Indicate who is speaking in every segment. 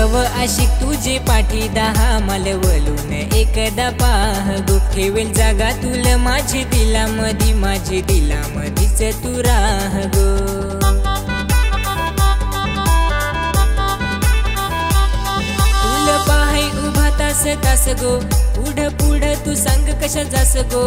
Speaker 1: हवं आशिक तुझे पाठी दहा मालवलून एकदा पाह गो ठेवेल जागा तुला माझी दिलामधी माझी दिलामधीच तू राह गो तुला पाहाय उभा तास तास गो पुढं तू सांग कशा जास गो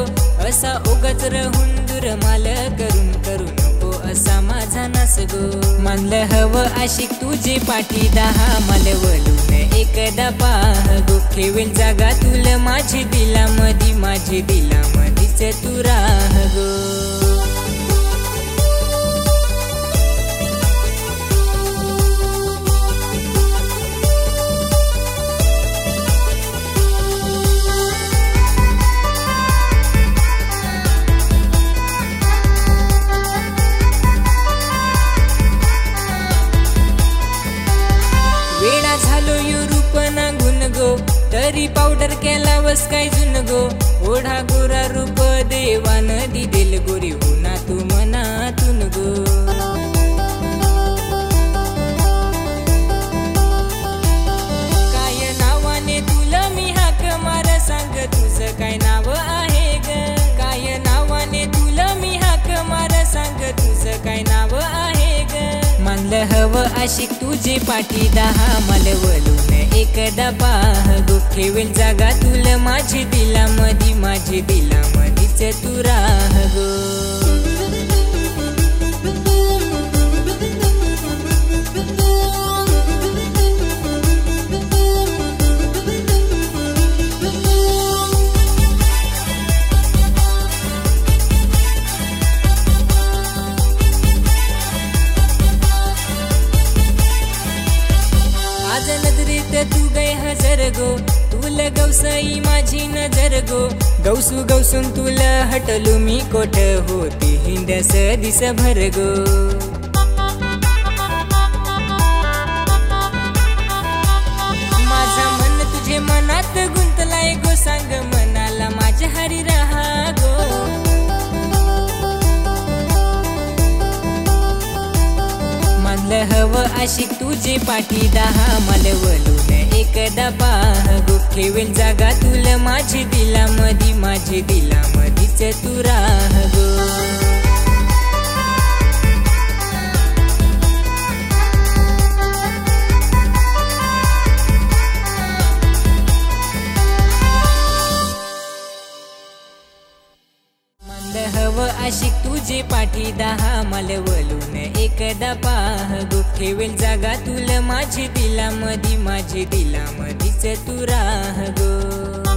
Speaker 1: असा उगाच रहून दूर माल करून नको असा माझा नास गो मानलं हवं आशिक तुझे पाठी दहा मालवलून एकदा पाह गो ठेवेल जागा तुला माझी दिलामधीच तू राह गो वेडा झालो यो रूप नांगून गो तरी पावडर केलावस काय जुन गो ओढा गोरा रूप देवान दिदेल गोरी होना तू मनातून गो काय नावाने तुला मी हाक मार सांग तुझं काय नाव आहे ग काय नावाने तुला मी हाक मार सांग तुझं काय नाव आहे ग मानलं हवं आशिक तुझे पाठी दहा मालवलून एकदा पाह गो ठेवेल जागा तुला माझी दिलामधीच तू राह गो आज नजरेत तू गय हजर गो तुला गवसाई माझी नजर गो गवसून तुला हटलो मी कोठ होती हिंदस दिस भर गो माझा मन तुझे मनात गुंतलाय गो सांग मनाला माझ्या हरी राहा गो मानलं हवं आशिक तुझे पाठी दहा मालवलून एकदा पाह गो ठेवेल जागा तुला माझी दिलामधीच तू राह गो हवं आशिक तुझे पाठी दहा मालवलून एकदा पाह गो ठेवेल जागा तुला माझी दिलामधीच तू राह गो।